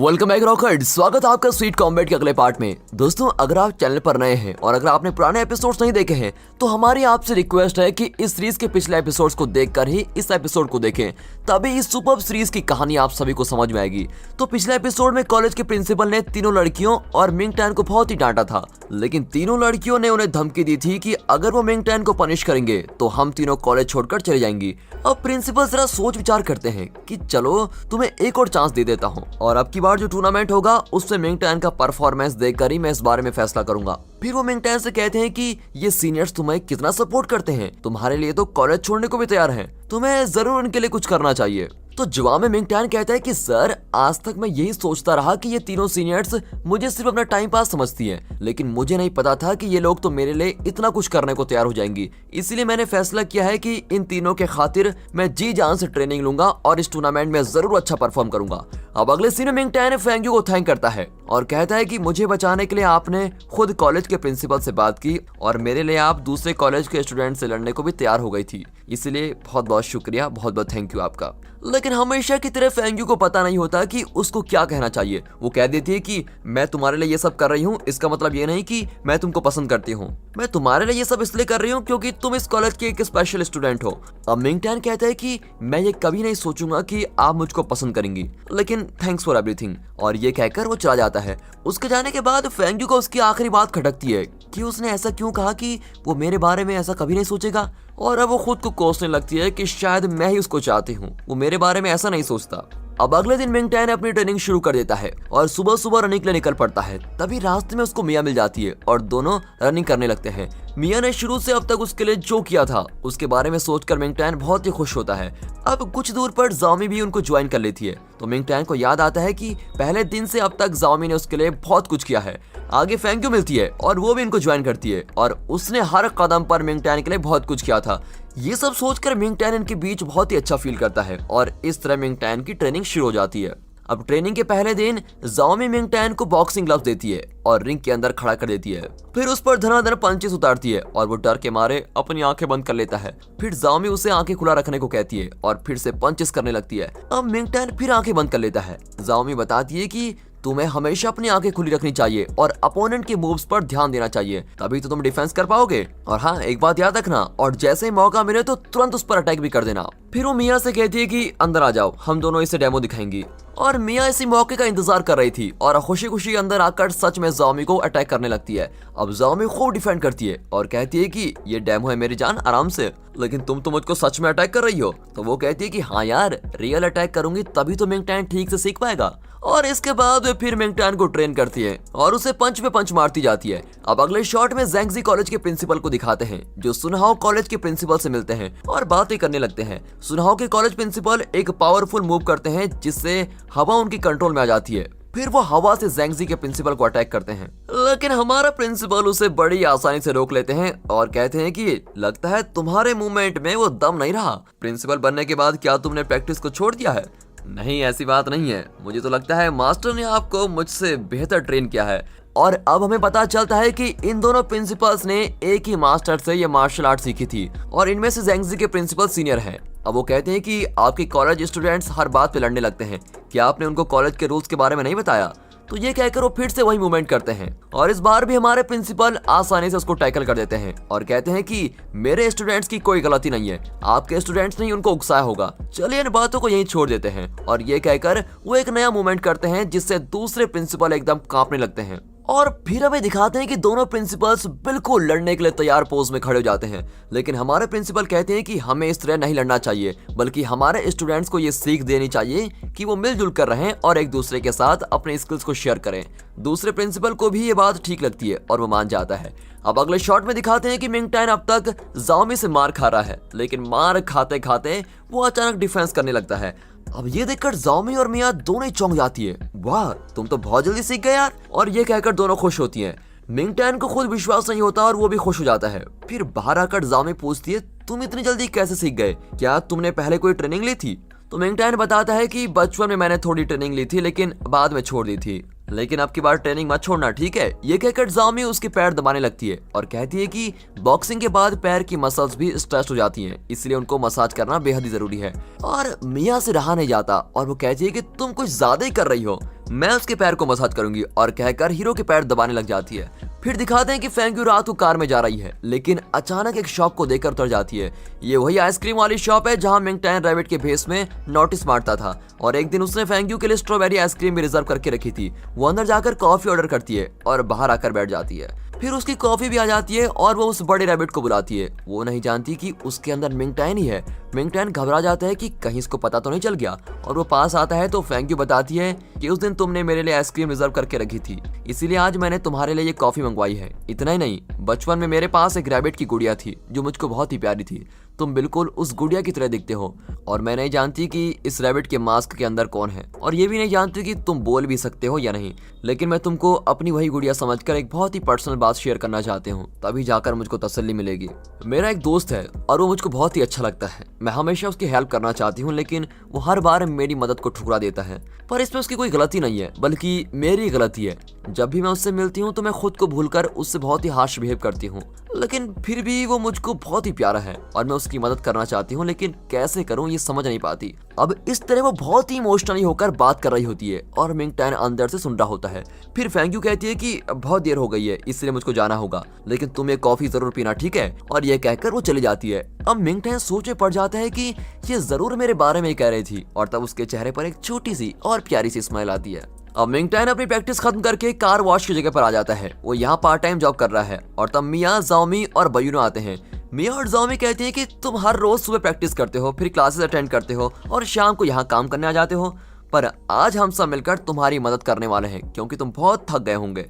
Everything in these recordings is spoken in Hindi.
Welcome back rocket. स्वागत है आपका स्वीट कॉम्बैट के अगले पार्ट में। दोस्तों, अगर आप चैनल पर नए हैं और अगर आपने पुराने एपिसोड्स नहीं देखे हैं तो हमारी आपसे रिक्वेस्ट है कि इस सीरीज के पिछले एपिसोड्स को देखकर ही इस एपिसोड को देखें, तभी इस सुपर सीरीज की कहानी आप सभी को समझ में आएगी। तो पिछले एपिसोड में कॉलेज के प्रिंसिपल ने तीनों लड़कियों और मिंग टैन को बहुत ही डांटा था, लेकिन तीनों लड़कियों ने उन्हें धमकी दी थी कि अगर वो मिंग टैन को पनिश करेंगे तो हम तीनों कॉलेज छोड़कर चले जाएंगी। अब प्रिंसिपल जरा सोच विचार करते हैं कि चलो तुम्हें एक और चांस दे देता हूँ और अब की बार जो टूर्नामेंट होगा उससे मिंग टैन का परफॉर्मेंस देखकर ही मैं इस बारे में फैसला करूंगा। फिर वो मिंग टैन से कहते हैं कि ये सीनियर्स तुम्हें कितना सपोर्ट करते हैं, तुम्हारे लिए तो कॉलेज छोड़ने को भी तैयार हैं, तुम्हें जरूर उनके लिए कुछ करना चाहिए। तो जवाब में मिंग टैन कहता है कि सर, आज तक मैं यही सोचता रहा कि ये तीनों सीनियर्स मुझे सिर्फ अपना टाइम पास समझती हैं, लेकिन मुझे नहीं पता था कि ये लोग तो मेरे लिए इतना कुछ करने को तैयार हो जाएंगी। इसीलिए मैंने फैसला किया है कि इन तीनों के खातिर मैं जी जान से ट्रेनिंग लूंगा और इस टूर्नामेंट में जरूर अच्छा परफॉर्म करूंगा। अब अगले सीन में मिंग टैन फेंग यू को थैंक करता है और कहता है कि मुझे बचाने के लिए आपने खुद कॉलेज के प्रिंसिपल से बात की और मेरे लिए आप दूसरे कॉलेज के स्टूडेंट से लड़ने को भी तैयार हो गई थी, इसलिए बहुत बहुत शुक्रिया, बहुत बहुत थैंक यू आपका। लेकिन हमेशा की तरह फेंग यू को पता नहीं होता कि उसको क्या कहना चाहिए। वो कह देती है कि मैं तुम्हारे लिए ये सब कर रही हूँ, इसका मतलब ये नहीं कि मैं तुमको पसंद करती हूँ, मैं तुम्हारे लिए ये सब इसलिए कर रही हूँ क्योंकि तुम इस कॉलेज के एक स्पेशल स्टूडेंट हो। अब मिंग टैन कहता है कि मैं ये कभी नहीं सोचूंगा कि आप मुझको पसंद करेंगी, लेकिन थैंक्स फॉर एवरीथिंग, और ये कहकर वो चला जाता है। उसके जाने के बाद फेंग यू को उसकी आखिरी बात खटकती है कि उसने ऐसा क्यों कहा कि वो मेरे बारे में ऐसा कभी नहीं सोचेगा, और अब वो खुद को कोसने लगती है कि शायद मैं ही उसको चाहती हूँ, वो मेरे बारे में ऐसा नहीं सोचता। अब अगले दिन मिंग टैन अपनी ट्रेनिंग शुरू कर देता है और सुबह सुबह रनिंग के लिए निकल पड़ता है। तभी रास्ते में उसको मिया मिल जाती है और दोनों रनिंग करने लगते हैं। मिया ने शुरू से अब तक उसके लिए जो किया था उसके बारे में सोचकर मिंग टैन बहुत ही खुश होता है। अब कुछ दूर पर जाओमी भी उनको ज्वाइन कर लेती है, तो मिंग टैन को याद आता है कि पहले दिन से अब तक जाओमी ने उसके लिए बहुत कुछ किया है। आगे फेंग यू मिलती है और वो भी इनको ज्वाइन करती है और उसने हर कदम पर मिंग टैन के लिए बहुत कुछ किया था। ये सब सोचकर मिंग टैन इनके बीच बहुत ही अच्छा फील करता है और इस तरह मिंग टैन की ट्रेनिंग शुरू हो जाती है। अब ट्रेनिंग के पहले दिन जाओमी मिंग टैन को बॉक्सिंग ग्लव्स देती है और रिंग के अंदर खड़ा कर देती है। फिर उस पर धनाधन पंचेस उतारती है और वो डर के मारे अपनी आंखें बंद कर लेता है। फिर जाओमी उसे आंखें खुला रखने को कहती है और फिर से पंचेस करने लगती है। अब मिंग टैन फिर आंखें बंद कर लेता है। जाओमी बताती है कि तुम्हें हमेशा अपनी आंखें खुली रखनी चाहिए और अपोनेंट के मूव्स पर ध्यान देना चाहिए, तभी तो तुम डिफेंस कर पाओगे। और हाँ, एक बात याद रखना, और जैसे ही मौका मिले तो तुरंत उस पर अटैक भी कर देना। फिर वो मिया से कहती है कि अंदर आ जाओ, हम दोनों इसे डेमो दिखाएंगी। और मिया इसी मौके का इंतजार कर रही थी और खुशी खुशी अंदर आकर सच में जाओमी को अटैक करने लगती है। अब जाओमी खूब डिफेंड करती है और कहती है कि ये डेमो है मेरी जान, आराम से, लेकिन तुम तो मुझको सच में अटैक कर रही हो। तो वो कहती है कि हाँ यार, रियल अटैक करूंगी तभी तो मिंग टैन ठीक से सीख पाएगा। और इसके बाद वे फिर मिंग टैन को ट्रेन करती है और उसे पंच पे पंच मारती जाती है। अब अगले शॉट में ज़ैंगजी कॉलेज के प्रिंसिपल को दिखाते हैं, जो सुनहाओ कॉलेज के प्रिंसिपल से मिलते हैं और बातें करने लगते हैं। सुनहाओ के कॉलेज प्रिंसिपल एक पावरफुल मूव करते हैं जिससे हवा उनकी कंट्रोल में आ जाती है। फिर वो हवा से ज़ैंगजी के प्रिंसिपल को अटैक करते हैं, लेकिन हमारा प्रिंसिपल उसे बड़ी आसानी से रोक लेते हैं और कहते हैं कि लगता है तुम्हारे मूवमेंट में वो दम नहीं रहा। प्रिंसिपल बनने के बाद क्या तुमने प्रैक्टिस को छोड़ दिया है? नहीं, ऐसी बात नहीं है, मुझे तो लगता है मास्टर ने आपको मुझसे बेहतर ट्रेन किया है। और अब हमें पता चलता है कि इन दोनों प्रिंसिपल्स ने एक ही मास्टर से ये मार्शल आर्ट सीखी थी और इनमें से ज़ैंगजी के प्रिंसिपल सीनियर हैं। अब वो कहते हैं कि आपके कॉलेज स्टूडेंट्स हर बात पे लड़ने लगते हैं, क्या आपने उनको कॉलेज के रूल्स के बारे में नहीं बताया? तो ये कहकर वो फिर से वही मूवमेंट करते हैं और इस बार भी हमारे प्रिंसिपल आसानी से उसको टैकल कर देते हैं और कहते हैं कि मेरे स्टूडेंट्स की कोई गलती नहीं है, आपके स्टूडेंट्स ने ही उनको उकसाया होगा, चलिए इन बातों को यहीं छोड़ देते हैं। और ये कहकर वो एक नया मूवमेंट करते हैं जिससे दूसरे प्रिंसिपल एकदम कांपने लगते हैं। और फिर हमें दिखाते हैं कि दोनों प्रिंसिपल्स बिल्कुल लड़ने के लिए तैयार पोज में खड़े हो जाते हैं, लेकिन हमारे प्रिंसिपल कहते हैं कि हमें इस तरह नहीं लड़ना चाहिए, बल्कि हमारे स्टूडेंट्स को ये सीख देनी चाहिए कि वो मिलजुल कर रहें और एक दूसरे के साथ अपने स्किल्स को शेयर करें। दूसरे प्रिंसिपल को भी ये बात ठीक लगती है और वो मान जाता है। अब अगले शॉट में दिखाते हैं कि मिंग टैन अब तक जाओमी से मार खा रहा है, लेकिन मार खाते खाते वो अचानक डिफेंस करने लगता है। अब ये देखकर जाओमी और मिया दोनों ही चौंक जाती है, वाह तुम तो बहुत जल्दी सीख गए यार। और ये कहकर दोनों खुश होती हैं। मिंग टैन को खुद विश्वास नहीं होता और वो भी खुश हो जाता है। फिर बाहर आकर जाओमी पूछती है, तुम इतनी जल्दी कैसे सीख गए, क्या तुमने पहले कोई ट्रेनिंग ली थी? तो मिंग टैन बताता है कि बचपन में मैंने थोड़ी ट्रेनिंग ली थी, लेकिन बाद में छोड़ दी थी। लेकिन अब की बार ट्रेनिंग मत छोड़ना, ठीक है? ये कहकर जाओमी उसके पैर दबाने लगती है और कहती है कि बॉक्सिंग के बाद पैर की मसल्स भी स्ट्रेच हो जाती हैं, इसलिए उनको मसाज करना बेहद ही जरूरी है। और मिया से रहा नहीं जाता और वो कहती है कि तुम कुछ ज्यादा ही कर रही हो, मैं उसके पैर को मसाज करूंगी, और कहकर हीरो के पैर दबाने लग जाती है। फिर दिखाते हैं कि फेंग्यू रात को कार में जा रही है, लेकिन अचानक एक शॉप को देखकर उतर जाती है। ये वही आइसक्रीम वाली शॉप है जहां मिंगटैन रैबिट के भेस में नोटिस मारता था, और एक दिन उसने फेंग्यू के लिए स्ट्रॉबेरी आइसक्रीम भी रिजर्व करके रखी थी। वो अंदर जाकर कॉफी ऑर्डर करती है और बाहर आकर बैठ जाती है। फिर उसकी कॉफी भी आ जाती है और वो उस बड़े रैबिट को बुलाती है। वो नहीं जानती कि उसके अंदर मिंगटैन ही है। मिंगटैन घबरा जाता है कि कहीं इसको पता तो नहीं चल गया, और वो पास आता है तो फेंग्यू बताती है कि उस दिन तुमने मेरे लिए आइसक्रीम रिजर्व करके रखी थी, इसीलिए आज मैंने तुम्हारे लिए ये कॉफी मंगवाई है। इतना ही नहीं, बचपन में मेरे पास एक रैबिट की गुड़िया थी जो मुझको बहुत ही प्यारी थी। तुम बिल्कुल उस गुड़िया की तरह दिखते हो, और मैं नहीं जानती कि इस रैबिट के मास्क के अंदर कौन है, और ये भी नहीं जानती कि तुम बोल भी सकते हो या नहीं, लेकिन मैं तुमको अपनी वही गुड़िया समझकर एक बहुत ही पर्सनल बात शेयर करना चाहती हूँ, तभी जाकर मुझको तसल्ली मिलेगी। मेरा एक दोस्त है और वो मुझको बहुत ही अच्छा लगता है। मैं हमेशा उसकी हेल्प करना चाहती हूँ, लेकिन वो हर बार मेरी मदद को ठुकरा देता है। पर इसमें उसकी कोई गलती नहीं है, बल्कि मेरी गलती है। जब भी मैं उससे मिलती हूँ तो मैं खुद को भूलकर उससे बहुत ही हार्श बिहेव करती हूँ, लेकिन फिर भी वो मुझको बहुत ही प्यारा है और मैं उसकी मदद करना चाहती हूँ, लेकिन कैसे करूँ ये समझ नहीं पाती। अब इस तरह वो बहुत ही इमोशनली होकर बात कर रही होती है और मिंगटैन अंदर से सुन रहा होता है। फिर फेंग्यू कहती है कि बहुत देर हो गई है, इसलिए मुझको जाना होगा, लेकिन तुम ये कॉफी जरूर पीना, ठीक है? और ये कहकर वो चली जाती है। अब मिंगटैन सोच में पड़ जाता है कि ये जरूर मेरे बारे में ही कह रही थी, और तब उसके चेहरे पर एक छोटी सी और प्यारी सी स्माइल आती है। अब मिंगटैन अपनी प्रैक्टिस खत्म करके कार वॉश की जगह पर आ जाता है। वो यहाँ पार्ट टाइम जॉब कर रहा है, और तब मिया, जाओमी और बयूनो आते हैं। मिया और जाओमी कहते हैं कि तुम हर रोज सुबह प्रैक्टिस करते हो, फिर क्लासेस अटेंड करते हो और शाम को यहाँ काम करने आ जाते हो, पर आज हम सब मिलकर तुम्हारी मदद करने वाले हैं क्योंकि तुम बहुत थक गए होंगे।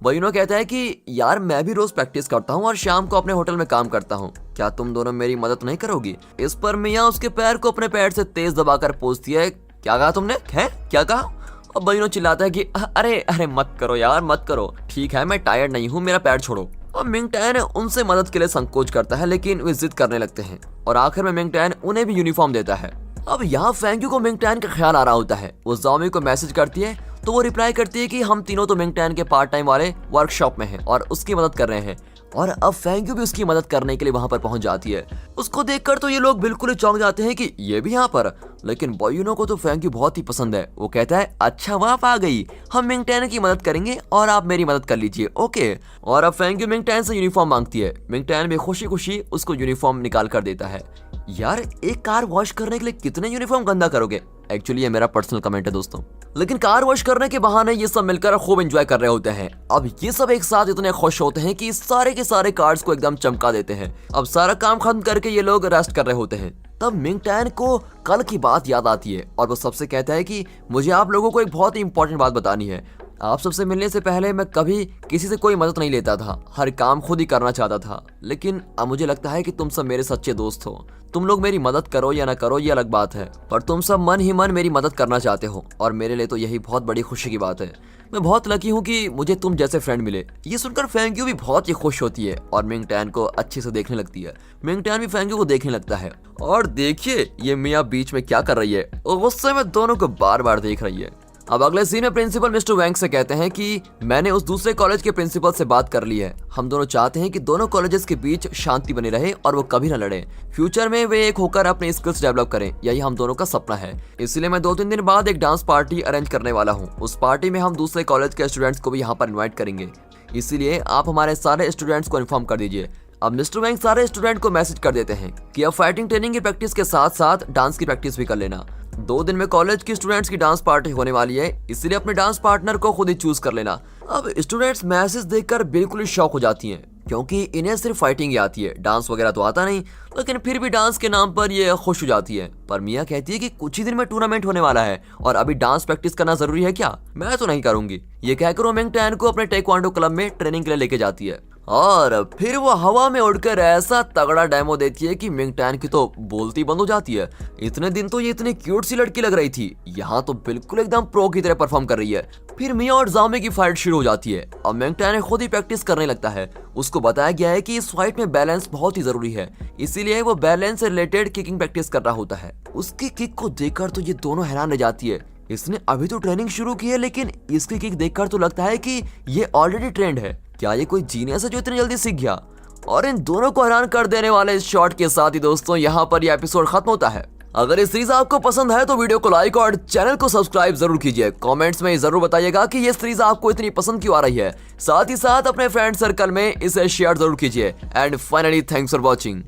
बयूनो कहता है कि यार मैं भी रोज प्रैक्टिस करता हूँ और शाम को अपने होटल में काम करता हूँ, क्या तुम दोनों मेरी मदद नहीं करोगी? इस पर मिया उसके पैर को अपने पैर से तेज दबाकर पूछती है, क्या कहा तुमने? है क्या कहा? और बयूनो चिल्लाता है कि अरे अरे मत करो यार, मत करो, ठीक है मैं टायर्ड नहीं हूँ, मेरा पैर छोड़ो। अब मिंगटैन उनसे मदद के लिए संकोच करता है, लेकिन वे जिद करने लगते हैं और आखिर में मिंगटैन उन्हें भी यूनिफॉर्म देता है। अब यहाँ फेंग्यू को मिंगटैन का ख्याल आ रहा होता है। वो जाओमी को मैसेज करती है तो वो रिप्लाई करती है कि हम तीनों तो मिंगटैन के पार्ट टाइम वाले वर्कशॉप में हैं और उसकी मदद कर रहे हैं, और अब फेंग्यू भी उसकी मदद करने के लिए वहां पर पहुंच जाती है। उसको देखकर तो ये लोग बिल्कुल ही चौंक जाते हैं कि ये भी यहाँ पर, लेकिन बयूनो को तो फेंग्यू बहुत ही पसंद है। वो कहता है अच्छा वो आप आ गई, हम मिंगटैन की मदद करेंगे और आप मेरी मदद कर लीजिए, ओके। और अब फेंग्यू मिंगटैन से यूनिफॉर्म मांगती है। मिंगटैन भी खुशी खुशी उसको यूनिफॉर्म निकाल कर देता है। यार एक कार वॉश करने के लिए कितने यूनिफॉर्म गंदा करोगे? एक्चुअली ये मेरा पर्सनल कमेंट है दोस्तों, लेकिन कार वॉश करने के बहाने ये सब मिलकर खूब एंजॉय कर रहे होते हैं। अब ये सब एक साथ इतने खुश होते हैं कि सारे के सारे कार्ड्स को एकदम चमका देते हैं। अब सारा काम खत्म करके ये लोग रेस्ट कर रहे होते हैं। तब मिंगटैन को कल की बात याद आती है और वो सबसे कहता है कि मुझे आप लोगों को एक बहुत ही इंपॉर्टेंट बात बतानी है। आप सबसे मिलने से पहले मैं कभी किसी से कोई मदद नहीं लेता था, हर काम खुद ही करना चाहता था, लेकिन अब मुझे लगता है कि तुम सब मेरे सच्चे दोस्त हो। तुम लोग मेरी मदद करो या ना करो ये अलग बात है, पर तुम सब मन ही मन मेरी मदद करना चाहते हो और मेरे लिए तो यही बहुत बड़ी खुशी की बात है। मैं बहुत लकी हूँ कि मुझे तुम जैसे फ्रेंड मिले। ये सुनकर फेंग्यू भी बहुत ही खुश होती है और मिंगटैन को अच्छे से देखने लगती है। मिंगटैन भी फेंग्यू को देखने लगता है और देखिए ये मिया बीच में क्या कर रही है, और गुस्से में दोनों को बार बार देख रही है। अब अगले सीन में प्रिंसिपल मिस्टर वैंग से कहते हैं कि मैंने उस दूसरे कॉलेज के प्रिंसिपल से बात कर ली है। हम दोनों चाहते हैं कि दोनों कॉलेजेस के बीच शांति बनी रहे और वो कभी न लड़े। फ्यूचर में वे एक होकर अपने स्किल्स डेवलप करें, यही हम दोनों का सपना है। इसलिए मैं 2-3 दिन बाद एक डांस पार्टी अरेंज करने वाला हूँ। उस पार्टी में हम दूसरे कॉलेज के स्टूडेंट्स को भी यहाँ पर इन्वाइट करेंगे, इसीलिए आप हमारे सारे स्टूडेंट्स को इन्फॉर्म कर दीजिए। अब मिस्टर वैंग सारे स्टूडेंट को मैसेज कर देते हैं कि अब फाइटिंग ट्रेनिंग की प्रैक्टिस के साथ साथ डांस की प्रैक्टिस भी कर लेना। 2 दिन में कॉलेज की स्टूडेंट्स की डांस पार्टी होने वाली है, इसलिए अपने डांस पार्टनर को खुद ही चूज कर लेना। अब स्टूडेंट्स मैसेज देखकर बिल्कुल ही शॉक हो जाती हैं, क्योंकि इन्हें सिर्फ फाइटिंग ही आती है, डांस वगैरह तो आता नहीं, लेकिन फिर भी डांस के नाम पर ये खुश हो जाती है। पर मिया कहती है कि कुछ ही दिन में टूर्नामेंट होने वाला है और अभी डांस प्रैक्टिस करना जरूरी है क्या? मैं तो नहीं करूंगी। ये कहकर वो मिंगटैन को अपने टेक्वांडो क्लब में ट्रेनिंग के लिए लेके जाती है और फिर वो हवा में उड़कर ऐसा तगड़ा डेमो देती है कि मिंगटैन की तो बोलती बंद हो जाती है। इतने दिन तो ये इतनी क्यूट सी लड़की लग रही थी, यहाँ तो बिल्कुल एकदम प्रो की तरह परफॉर्म कर रही है। फिर मिया और जामे की फाइट शुरू हो जाती है। अब मिंगटैन खुद ही प्रैक्टिस करने लगता है। उसको बताया गया है कि इस फाइट में बैलेंस बहुत ही जरूरी है, इसीलिए वो बैलेंस से रिलेटेड किकिंग प्रैक्टिस कर रहा होता है। उसकी किक को देखकर तो ये दोनों हैरान रह जाती है। इसने अभी तो ट्रेनिंग शुरू की है, लेकिन इसकी किक देखकर तो लगता है कि ये ऑलरेडी ट्रेंड है। क्या ये कोई जीनियस है जो इतनी जल्दी सीख गया? और इन दोनों को हैरान कर देने वाले इस शॉट के साथ ही दोस्तों यहाँ पर यह एपिसोड खत्म होता है। अगर इस सीरीज आपको पसंद है तो वीडियो को लाइक और चैनल को सब्सक्राइब जरूर कीजिए। कमेंट्स में जरूर बताइएगा कि ये सीरीज आपको इतनी पसंद क्यों आ रही है। साथ ही साथ अपने फ्रेंड सर्कल में इसे शेयर जरूर कीजिए। And finally thanks for watching.